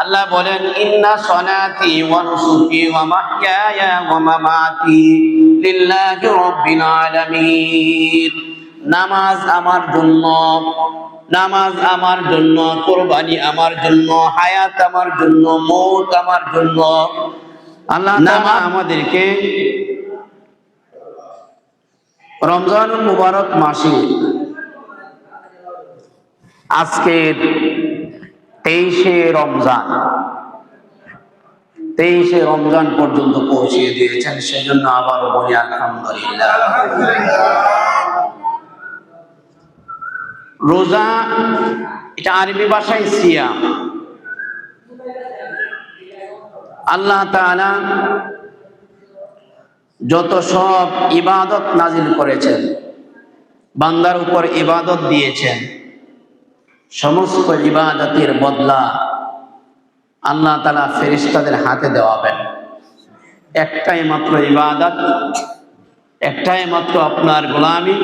আল্লাহ বলেন ইন্না সলাতি ওয়া নুসুকি ওয়া মাহইয়ায়া ওয়া মামাতি লিল্লাহি রাব্বিল আলামিন। নামাজ আমার জন্য, কুরবানি আমার জন্য, হায়াত আমার জন্য, মওত আমার জন্য। আল্লাহ তাআলা আমাদেরকে রমজানুল মুবারক মাসে আজকের 23শে রমজান পর্যন্ত পৌঁছিয়ে দিয়েছেন, সেজন্য আবারও বলি আলহামদুলিল্লাহ। রোজা এটা আরবি ভাষায় সিয়াম। আল্লাহ তাআলা যত সব ইবাদত নাজিল করেছেন, বান্দার উপর ইবাদত দিয়েছেন, সমস্ত ইবাদতের বদলা আল্লাহ তাআলা ফেরেশতাদের হাতে দেওয়াবেন। একটাই মাত্র ইবাদত, একটাই মাত্র আপনার গোলামি,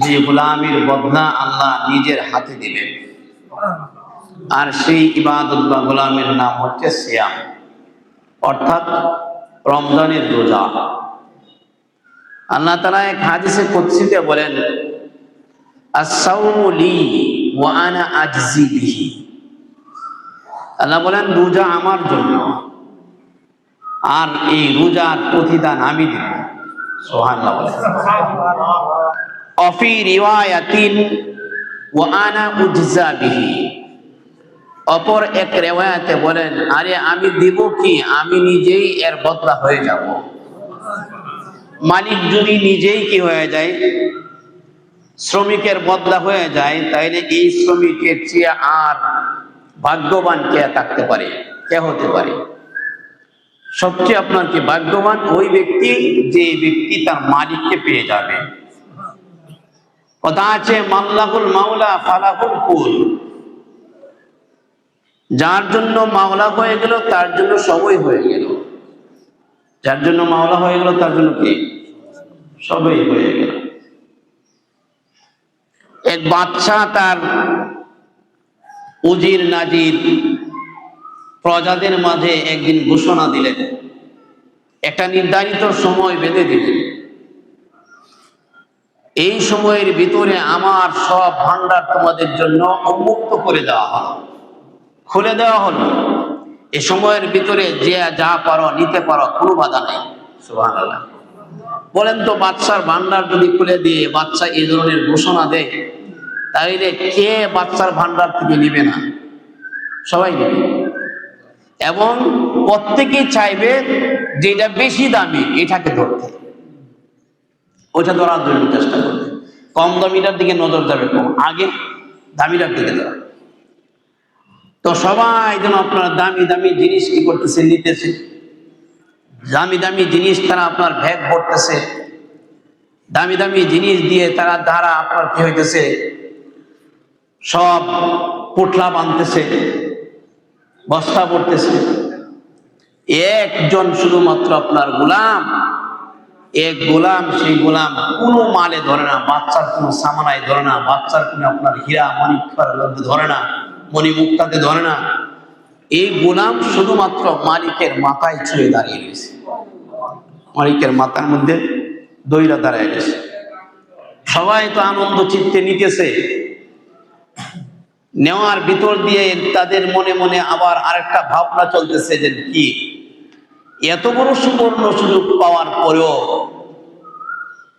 যে গোলামির বদলা আল্লাহ নিজের হাতে দিবেন। আর সেই ইবাদত বা গোলামির নাম হচ্ছে সিয়াম, অর্থাৎ রমজানের রোজা। আল্লাহ তাআলা এক হাদিসে কুদসিতে বলেন, আস-সাওমু লি ওয়া আনা আজজি বিহি। আল্লাহ বলেন রোজা আমার জন্য, আর এই রোজার প্রতিদান আমি দেব। সুবহানাল্লাহ বলেন। অফি রিওয়ায়াতিন ওয়া আনা উজজা বিহি। অপর এক রিওয়ায়াতে বলেন, আরে আমি দেব কি, আমি নিজেই এর বদলা হয়ে যাব। মালিক যদি নিজেই কি হয়ে যায়, শ্রমিকের বদলা হয়ে যায়, তাইলে এই শ্রমিকের চেয়ে আর ভাগ্যবান কে থাকতে পারে, কে হতে পারে? সবচেয়ে আপনার কি ভাগ্যবান ওই ব্যক্তি যে ব্যক্তি তার মালিককে পেয়ে যাবে। কথা আছে, মাল্লাহুল মাওলা ফালাহুল কুল। যার জন্য মাওলা হয়ে গেল তার জন্য সবই হয়ে গেল। যার জন্য মাওলা হয়ে গেল তার জন্য কি সবই হয়ে গেল। এক বাদশা তার উজির নাজির প্রজাদের মাঝে একদিন ঘোষণা দিলেন, একটা নির্ধারিত সময় বেঁধে দিলেন। এই সময়ের ভিতরে আমার সব ভান্ডার তোমাদের জন্য উন্মুক্ত করে দেওয়া হলো, খুলে দেওয়া হলো। এই সময়ের ভিতরে যে যা পারো নিতে পারো, কোনো বাধা নেই। সুবহানাল্লাহ বলেন তো, বাদশার ভান্ডার যদি খুলে দিয়ে বাদশা এই ধরনের ঘোষণা দেয়, তাইলে কে বাদশার ভান্ডার থেকে নিবে না? সবাই নেবে। এবং প্রত্যেকেই চাইবে যেটা বেশি দামি এটাকে ধরতে, ওইটা ধরার জন্য চেষ্টা করবে। কম দামিটার দিকে নজর যাবে কম, আগে দামিটার দিকে যাবে। তো সবাই যেন আপনার দামি দামি জিনিস কি করতেছে, নিতেছে। দামি দামি জিনিস তারা আপনার ব্যাগ ভরতেছে, দামি দামি জিনিস দিয়ে তারা দ্বারা আপনার কি হইতেছে, সব পোটলা বাঁধতেছে, বস্তা পড়তেছে। একজন শুধুমাত্র আপনার গোলাম, এক গোলাম, সেই গোলাম কোনো মালে ধরে না, বাচ্চার কোনো সামানায় ধরে না, বাচ্চার কোনো আপনার হীরা মানিক্যের ধরে না, মণিমুক্তাতে ধরে না। এই গোলাম শুধুমাত্র মালিকের মাথায় ছুঁয়ে দাঁড়িয়ে রয়েছে, মালিকের মাথার মধ্যে দইরা দাঁড়িয়ে গেছে। সবাই তো আনন্দ চিত্তে নিতেছে। নেওয়ার ভিতর দিয়ে তাদের মনে মনে আবার আরেকটা ভাবনা চলতেছে, যে কি এত বড় সুবর্ণ সুযোগ পাওয়ার পরেও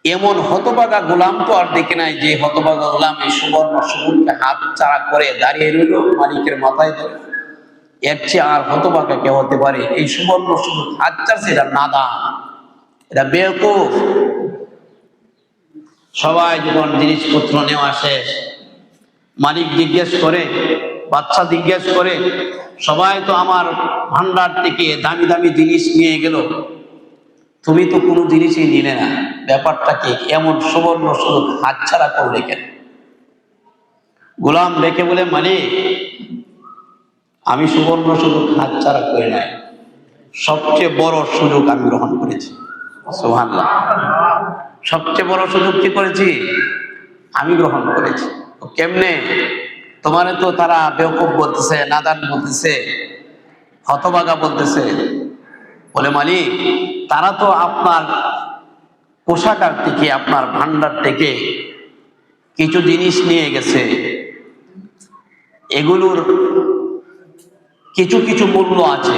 এমন হতভাগা গোলাম তো আর দেখে নাই, যে হতভাগা গোলাম এই সুবর্ণ সুযোগকে হাত ছাড়া করে দাঁড়িয়ে রইল মালিকের মাথায় ধরে। এর চেয়ে আর হতভাগা কে হতে পারে? এই সুবর্ণ সুযোগ হাত ছাড়ছে, এটা নাদান, এটা বেয়াকুফ। সবাই যখন জিনিসপত্র নেওয়া শেষ, মালিক জিজ্ঞেস করে, বাচ্চা জিজ্ঞেস করে, সবাই তো আমার ভান্ডার থেকে দামি দামি জিনিস নিয়ে গেল, তুমি তো কোনো জিনিসই নিলে না, ব্যাপারটাকে এমন সুবর্ণ সুযোগ হাতছাড়া করলে কেন? গোলাম ডেকে বলে, মালিক আমি সুবর্ণ সুযোগ হাতছাড়া করে নাই, সবচেয়ে বড় সুযোগ আমি গ্রহণ করেছি। সুবহানাল্লাহ। সবচেয়ে বড় সুযোগ কি করেছি? আমি গ্রহণ করেছি। কেমনে? তোমারে তো তারা বেওকুফ বলতেছে, নাদান বলতেছে, হতভাগা বলতেছে, বলে মালিক, তারা তো আপনার কোষাগার থেকে, আপনার ভান্ডার থেকে কিছু জিনিস নিয়ে গেছে, এগুলোর কিছু কিছু মূল্য আছে,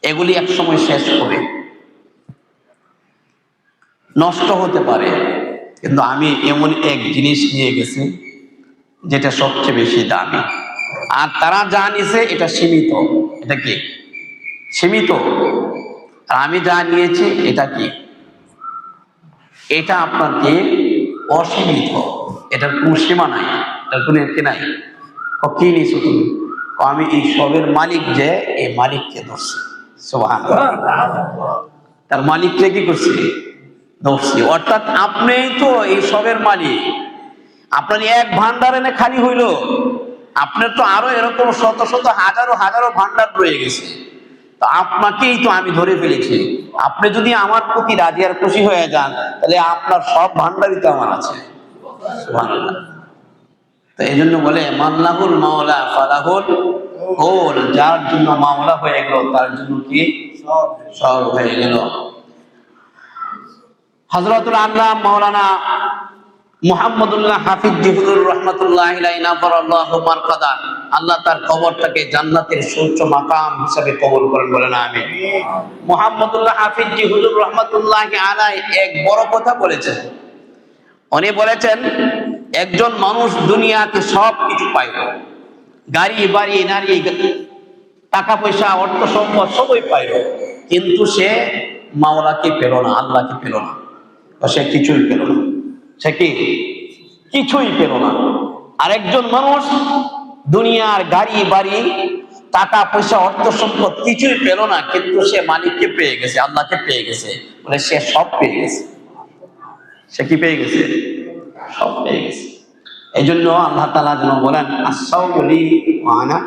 এগুলি একসময় শেষ হবে, নষ্ট হতে পারে, কিন্তু আমি এমন এক জিনিস নিয়ে গেছি যেটা সবচেয়ে বেশি দামি, আর তারা যা নিছে এটা সীমিত। এটা কি? সীমিত। আর আমি যা নিয়েছি এটা কি? এটা আপনার কি? অসীমিত। এটার কোনো সীমা নাই, এটার কোনো কি নাই। কি নিছো তুমি? আমি এই সবের মালিক, যে এই মালিককে ধরছি। সুবহানাল্লাহ। তার মালিককে কি করছি? ধরছি। অর্থাৎ আপনিই তো এই সবের মালিক। আপনার এক ভান্ডার এনে খালি হইল, আপনার তো আরো এরকম শত শত হাজারো হাজারো ভান্ডার রয়ে গেছে, তো আপনাকেই তো আমি ধরে ফেলেছি। আপনি যদি আমার প্রতি রাজি আর খুশি হয়ে যান, তাহলে আপনার সব ভান্ডারই তো আমার আছে। সুবহানাল্লাহ। তো এই জন্য বলে মাল্লাহুল মাওলা ফালাহুল কৌল, যার জন্য মাওলা হয়ে গেল তার জন্য কি সব হয়ে গেল। হযরতুল আল্লাহ মাওলানা মুহাম্মদুল্লাহ হাফিজ জিহুদুর রহমাতুল্লাহ আলাইহি নাফারাল্লাহু মারকাদা, আল্লাহ তার কবরটাকে জান্নাতের সুউচ্চ মাকাম হিসেবে কবুল করেন, বলেন আমিন। মুহাম্মদুল্লাহ হাফিজ জিহুদুর রহমাতুল্লাহ আলাইহি এক বড় কথা বলেছেন। উনি বলেছেন, একজন মানুষ দুনিয়াতে সব কিছু পাইল, গাড়ি বাড়ি নারী টাকা পয়সা অর্থ সম্পদ সবই পাইল, কিন্তু সে মাওলাকে পেল না, আল্লাহকে পেল না, সে কিছুই পেল না। সে কি? কিছুই পেল না। আরেকজন মানুষ দুনিয়ার গাড়ি বাড়ি টাকা পয়সা অর্থ সম্পদ কিছুই পেল না, কিন্তু সে মালিককে পেয়ে গেছে, আল্লাহকে পেয়ে গেছে, বলে সে সব পেয়ে গেছে। সে কি পেয়ে গেছে? সব পেয়ে গেছে। এই জন্য আল্লাহ তাআলা যেন বলেন, আস-সাওমু লি ওয়া আনা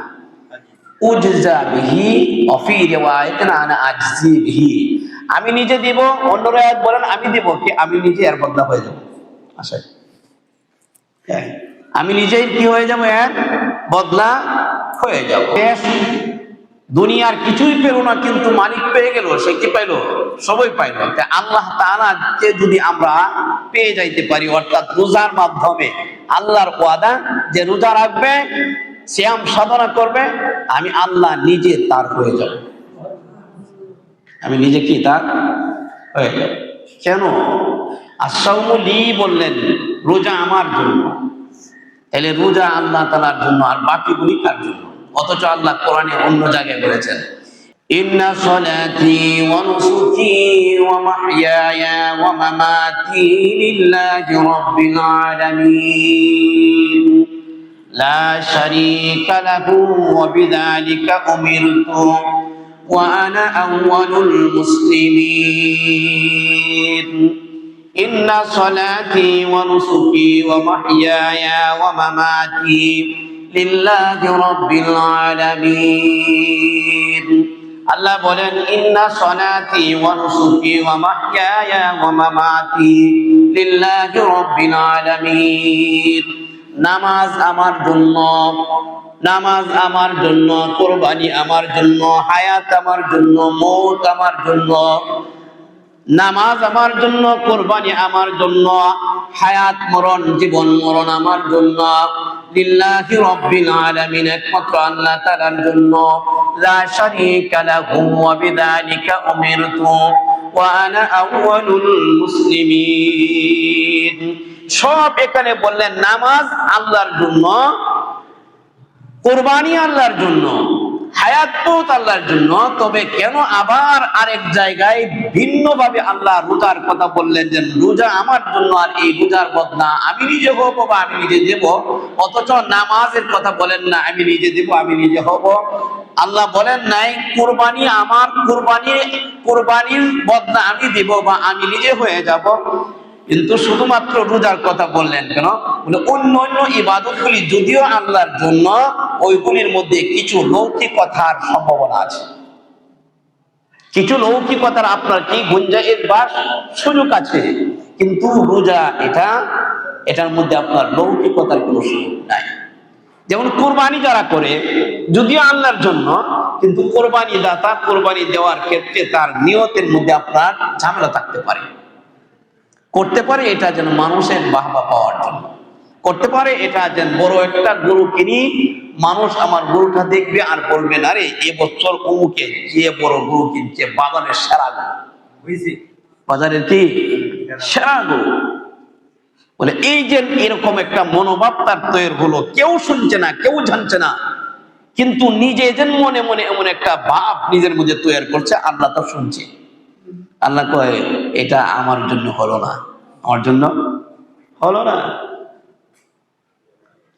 উজজা বিহি ওয়া ফি রিওয়ায়াতিন আনা আজজি বিহি। আমি নিজে দিব, অন্য রায়াত বলেন আমি দিব কি? আমি নিজে এর বদলা হয়ে যাব। আচ্ছা, আমি নিজেই কি হয়ে যাব? এর বদলা হয়ে যাব। দুনিয়ার কিছুই পেল না, কিন্তু মালিক পেয়ে গেল। সে কি পাইল? সবই পাইল। আল্লাহ তাআলাকে যদি আমরা পেয়ে যাইতে পারি, অর্থাৎ রোজার মাধ্যমে, আল্লাহর ওয়াদা যে রোজা রাখবে, সিয়াম সাধনা করবে, আমি আল্লাহ নিজে তার হয়ে যাব। আমি নিজে কি তার হয়ে যাব। কেন? আস-সাওমু লি বললেন, রোজা আমার জন্য। তাহলে রোজা আল্লাহ তাআলার জন্য, আর বাকিগুলি কার জন্য? অথচ আল্লাহ কোরআনে অন্য জায়গায় বলেছেন, ইন্না সলাতি ওয়া নুসুকি ওয়া মাহইয়ায়া ওয়া মামাতি লিল্লাহি রাব্বিল আলামিন লা শারীকা লাহু ওয়া বিযালিকা উমিরতু ওয়া আনা আউওয়ালুল মুসলিমিন। ইন্না সলাতি ওয়া নুসুকি ওয়া মাহইয়ায়া ওয়া মামাতি লিল্লাহি রাব্বিল আলামিন। আল্লাহ বলেন, ইন্না সলাতি ওয়া নুসুকি ওয়া মাহইয়ায়া ওয়া মামাতি লিল্লাহি রাব্বিল আলামিন। নামাজ আমার জন্য, নামাজ আমার জন্য, কুরবানি আমার জন্য, হায়াত আমার জন্য, মওত আমার জন্য। নামাজ আমার জন্য, কুরবানি আমার জন্য, হায়াত মরণ, জীবন মরণ আমার জন্য। লিল্লাহি রাব্বিল আলামিন, একমাত্র আল্লাহ তাআলার জন্য। লা শারীকা লাহু ওয়া বিযালিকা উমিরতু ওয়া আনা আউওয়ালুল মুসলিমিন। সব এখানে বললেন, নামাজ আল্লাহর জন্য, কুরবানি আল্লাহর জন্য, হায়াত মওত আল্লাহর জন্য। তবে কেন আবার আরেক জায়গায় ভিন্নভাবে আল্লাহ রোজার কথা বললেন, যে রোজা আমার জন্য, আর এই রোজার বদলা আমি নিজে হব বা আমি নিজে দেব? অথচ নামাজের কথা বলেন না, আমি নিজে দেব, আমি নিজে হব। আল্লাহ বলেন নাই কুরবানি আমার, কুরবানির বদলা আমি দেব বা আমি নিজে হয়ে যাব। কিন্তু শুধুমাত্র রোজার কথা বললেন কেন? বলে অন্য অন্য ইবাদতগুলি যদিও আল্লাহর জন্য, ওইগুলির মধ্যে কিছু লৌকিকতার সম্ভাবনা আছে, কিছু লৌকিকতার আপনার কি গুঞ্জাইশ বা সুযোগ আছে, কিন্তু রোজা এটার মধ্যে আপনার লৌকিকতার কোনো সুযোগ নাই। যেমন কোরবানি যারা করে, যদিও আল্লাহর জন্য, কিন্তু কোরবানি দাতা কোরবানি দেওয়ার ক্ষেত্রে তার নিয়তের মধ্যে আপনার ঝামেলা থাকতে পারে। করতে পারে এটা যেন মানুষের বাহবা পাওয়ার জন্য, করতে পারে এটা যেন বড় একটা গরু কিনি, মানুষ আমার গরুটা দেখবে আর বলবে না রে এবছর অমুকে যে বড় গরু কিনছে বাজারের সেরা গরু, বাজারের কি সেরা গরু। বলে এই যে এরকম একটা মনোভাব তার তৈরি হলো, কেউ শুনছে না, কেউ জানছে না, কিন্তু নিজে যেন মনে মনে এমন একটা ভাব নিজের মধ্যে তৈরি করছে, আল্লাহ তো শুনছে। আল্লাহ কয় এটা আমার জন্য হলো না, আমার জন্য হলো না।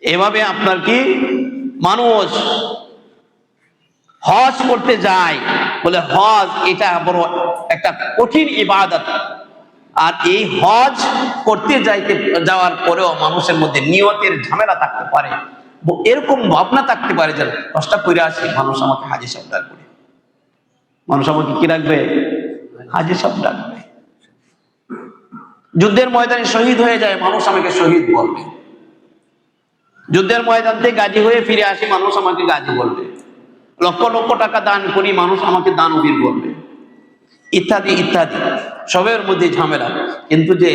এভাবে আপনার কি মানুষ হজ করতে যায়, বলে হজ এটা বড় একটা কঠিন ইবাদত, আর এই হজ করতে যাওয়ার পরেও মানুষের মধ্যে নিয়তের ঝামেলা থাকতে পারে, এরকম ভাবনা থাকতে পারে যে হজটা করে আসি, মানুষ আমাকে হাজি সাহেব ডাকবে, মানুষ আমাকে কি রাখবে, হাজি সাহেব ডাকবে। যুদ্ধের ময়দানে শহীদ হয়ে যায়, মানুষ আমাকে শহীদ বলবে। যুদ্ধের ময়দান থেকে গাজী হয়ে ফিরে আসি, মানুষ আমাকে গাজী বলবে। লক্ষ লক্ষ টাকা দান করি, মানুষ আমাকে দানবীর বলবে, ইত্যাদি ইত্যাদি। সবের মধ্যে ঝামেলা। কিন্তু যে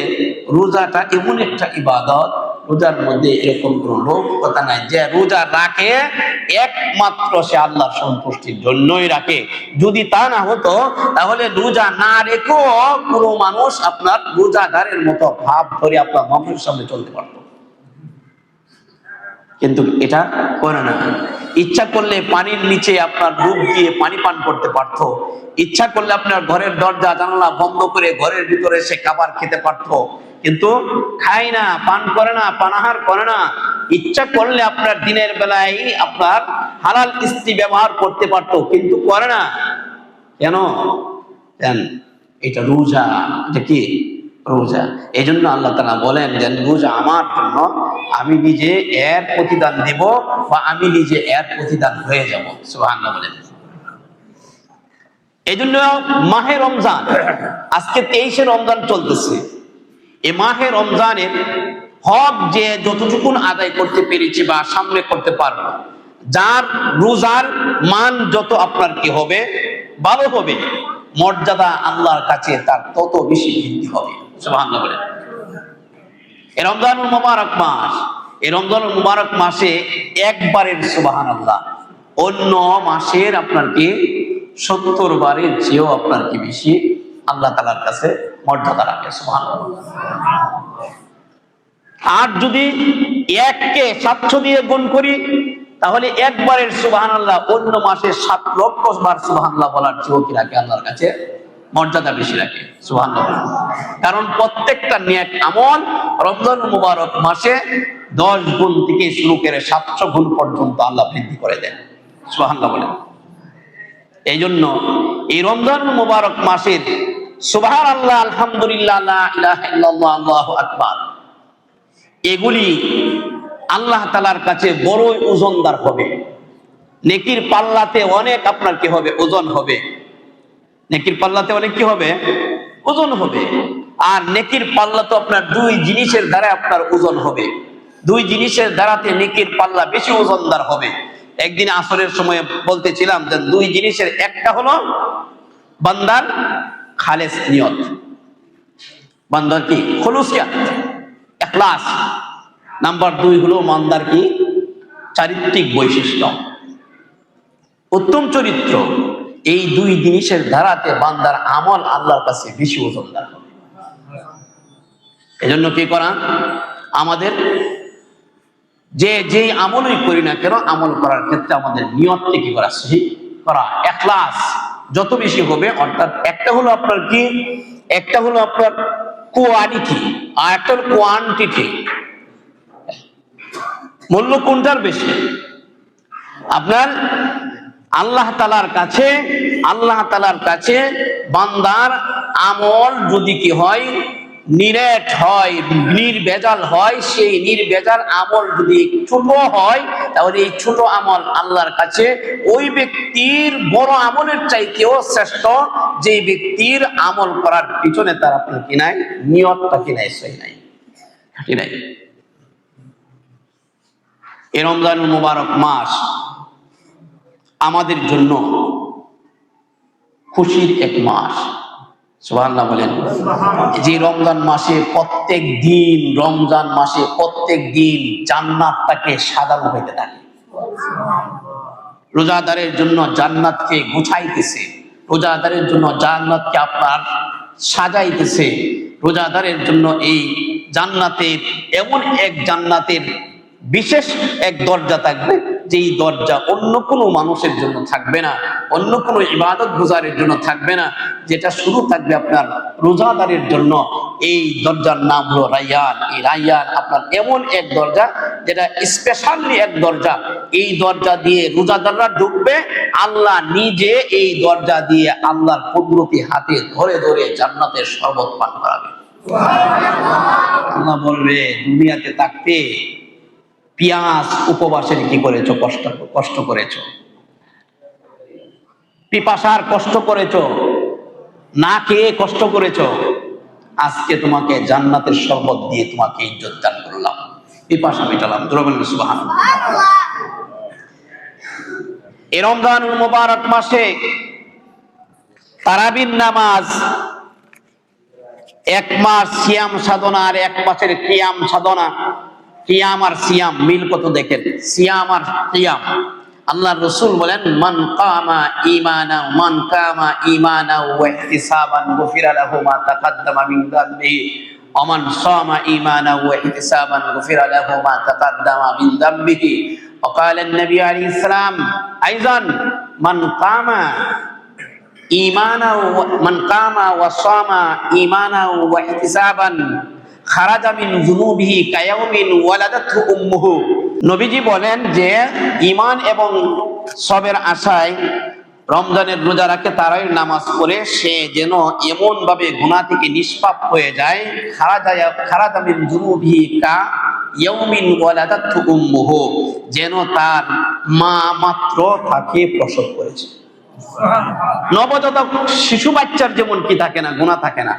রোজাটা এমন একটা ইবাদত, রোজার মধ্যে এরকম কোন লৌকিকতা নাই, যে রোজা রাখে একমাত্র সে আল্লাহর সন্তুষ্টির জন্যই রাখে। যদি তা না হতো তাহলে রোজা না রেখেও কোনো মানুষ আপনার রোজাদারের মতো ভাব ধরে আপনার মানুষের সামনে চলতে পারত, কিন্তু এটা করে না। ইচ্ছা করলে পানির নিচে আপনার ডুব দিয়ে পানি পান করতে পারতো, ইচ্ছা করলে আপনার ঘরের দরজা জানালা বন্ধ করে ঘরের ভিতরে সে খাবার খেতে পারতো, কিন্তু খায় না, পান করে না, পানাহার করে না। ইচ্ছা করলে আপনার দিনের বেলায় আপনার হালাল স্ত্রী ব্যবহার করতে পারতো, কিন্তু করে না। কেন? এটা রোজা, এটা কি রোজা। এই জন্য আল্লাহ তাআলা বলেন যে রোজা আমার জন্য, আমি নিজে এর প্রতিদান দেব, বা আমি নিজে এর প্রতিদান হয়ে যাব। সুবহানাল্লাহ বলেন। এই জন্য মাহে রমজান, আজকে 23শে রমজান চলতেছে, এই মাহে রমজানের হক যে যতটুকুন আদায় করতে পেরেছি বা সামনে করতে পারবো, যার রোজার মান যত আপনার কি হবে, ভালো হবে, মর্যাদা আল্লাহর কাছে তার তত বেশি বৃদ্ধি হবে। সুবহানাল্লাহ বলেন। এই রমজানুল মুবারক মাস, এই রমজানুল মুবারক মাসে একবারের সুবহানাল্লাহ অন্য মাসের আপনার কি 70 বারের চেয়েও আপনার কি বেশি আল্লাহ তাআলার কাছে মর্যাদা রাখে। সুবহানাল্লাহ। আর যদি 1কে 700 দিয়ে গুণ করি, তাহলে একবারের সুবহানাল্লাহ অন্য মাসে 7 লক্ষ বার সুবহানাল্লাহ বলার চেয়েও কি রাখে আল্লাহর কাছে মর্যাদা বেশি রাখে। সুবহানাল্লাহ। কারণ প্রত্যেকটা নেক আমল রমজান মুবারক মাসে 10 গুণ থেকে শুরু করে 700 গুণ পর্যন্ত আল্লাহ বৃদ্ধি করে দেন। সুবহানাল্লাহ বলেন। এই জন্য এই রমজান মুবারক মাসের সুবহানাল্লাহ, আলহামদুলিল্লাহ, লা ইলাহা ইল্লাল্লাহ, আল্লাহু আকবার, এগুলি আল্লাহ তাআলার কাছে বড়ই ওজনদার হবে। নেকির পাল্লাতে অনেক আপনার কি হবে, ওজন হবে। নেকির পাল্লাতে অনেক কি হবে, ওজন হবে। আর নেকির পাল্লা তো আপনার 2 জিনিসের দ্বারা আপনার ওজন হবে। 2 জিনিসের দ্বারাতে নেকির পাল্লা বেশি ওজনদার হবে। একদিন আসরের সময় বলতেছিলাম যে 2 জিনিসের একটা হলো বান্দার খালেস নিয়ত, বান্দার কি খুলুসিয়াত, ইখলাস। নাম্বার 2 হলো বান্দার কি চারিত্রিক বৈশিষ্ট্য, উত্তম চরিত্র। এই 2 জিনিসের ধারাতে বান্দার আমল আল্লাহর কাছে বেশি ওজনদার হবে। এজন্য কি করা, আমাদের যে আমলই করি না কেন, আমল করার ক্ষেত্রে আমাদের নিয়তকে কি করা, সহি করা, ইখলাস যত বেশি হবে। অর্থাৎ একটা হলো আপনার কি, একটা হলো আপনার কোয়ালিটি, আর একটা হলো কোয়ান্টিটি। মূল্য কোনটার বেশি? আপনার আল্লাহ তাআলার কাছে বান্দার আমল যদি কি হয়, নিরেট হয়, নির্ভেজাল হয়, সেই নির্ভেজাল আমল যদি ছোট হয়, তাহলে এই ছোট আমল আল্লাহর কাছে ওই ব্যক্তির বড় আমলের চাইতেও শ্রেষ্ঠ, যে ব্যক্তির আমল করার পিছনে তার আপনার কি নাই, নিয়তটা কি নাই, সহি নাই, ঠিক নাই। এই রমজান মুবারক মাস আমাদের জন্য খুশির এক মাস। সুবহানাল্লাহ বলেন। যে রমজান মাসে প্রত্যেক দিন, রমজান মাসে প্রত্যেক দিন জান্নাতটাকে সাজানো হইতে থাকে। রোজাদারের জন্য জান্নাতকে গুছাইতেছে, রোজাদারের জন্য জান্নাতকে আপনার সাজাইতেছে। রোজাদারের জন্য এই জান্নাতের এমন এক জান্নাতের বিশেষ এক দরজা থাকবে, যেই দরজা অন্য কোনো মানুষের জন্য থাকবে না, অন্য কোনো ইবাদত গুজারের জন্য থাকবে না, যেটা শুরু থাকবে আপনার রোজাদারের জন্য। এই দরজার নাম হলো রায়্যান। এই রায়্যান আপনার এমন এক দরজা, যেটা স্পেশালি এক দরজা। এই দরজা দিয়ে রোজাদাররা ঢুকবে, আল্লাহ নিজে এই দরজা দিয়ে আল্লাহর কুদরতি হাতে ধরে ধরে জান্নাতের শরবত পান করাবে। আল্লাহ বলবে, দুনিয়াতে থাকতে পিয়াস উপবাসের কি করেছো, কষ্ট করেছো, পিপাসার কষ্ট করেছো, না খেয়ে কষ্ট করেছো, আজকে তোমাকে জান্নাতের শরবত দিয়ে তোমাকে ইজ্জত দান করলাম, পিপাসা মেটালাম। সুবহানাল্লাহ। এই রমজানুল মুবারক মাসে তারাবির নামাজ, এক মাস সিয়াম সাধনা আর এক মাসের কিয়াম সাধনা। কিয়াম আর সিয়াম মিল কত দেখেন, সিয়াম আর কিয়াম। আল্লাহর রাসূল বলেন, মান কামা ঈমানা ওয়া ইহতিসাবান গুফিরা লাহু মা তাকাদ্দামা মিন যামবিহি ওয়া মান সামা ঈমানা ওয়া ইহতিসাবান গুফিরা লাহু মা তাকাদ্দামা মিন যামবিহি। ওয়া ক্বালা an-নবী আলাইহিস সালাম আইযান মান কামা ওয়া সামা ঈমানা ওয়া ইহতিসাবান খারাজা মিন যুনুবিহি কায়াউমিন ওয়ালাদাতহু উম্মুহু। নবীজি বলেন যে ঈমান এবং সবের আশায় রমজানের রোজা রাখে, তারাবির নামাজ পড়ে, সে যেন এমন ভাবে গুনাহ থেকে নিষ্পাপ হয়ে যায়, খারাজা মিন যুনুবিহি কায়াউমিন ওয়ালাদাতহু উম্মুহু, যেন তার মা মাত্র তাকে প্রসব করেছে। নবজাতক শিশু বাচ্চার যেমন কি থাকে না, গুনাহ থাকে না,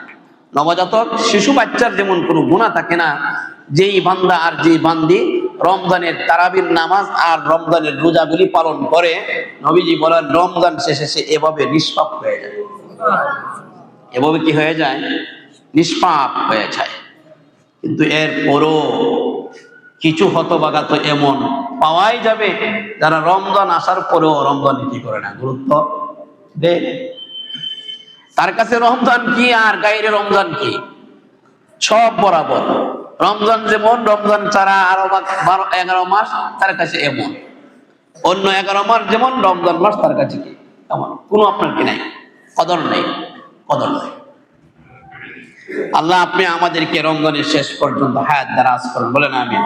নবজাতক শিশু বাচ্চার যেমন কোনো গুনাহ থাকে না, যেই বান্দা আর যেই বান্দি রমজানের তারাবির নামাজ আর রমজানের রোজাগুলি পালন করে, নবীজি বলেন রমজান শেষে সে এভাবে নিষ্পাপ হয়ে যায়। এভাবে কি হয়ে যায়? নিষ্পাপ হয়ে যায়। কিন্তু এরপরও কিছু হতভাগা তো এমন পাওয়াই যাবে, যারা রমজান আসার পরেও রমজানে কি করে না, গুরুত্ব দেয়। তার কাছে রমজান কি আর গায়রে রমজান কি, সব বরাবর। রমজান যেমন, রমজান ছাড়া আরো 11 মাস তার কাছে এমন, অন্য 11 মাস যেমন, রমজান মাস তার কাছে কি এমন, কোনো আপনার কি নাই, কদর নেই, কদর নেই। আল্লাহ আপনি আমাদেরকে রমজানের শেষ পর্যন্ত হায়াত দারাজ করুন, বলেন আমিন।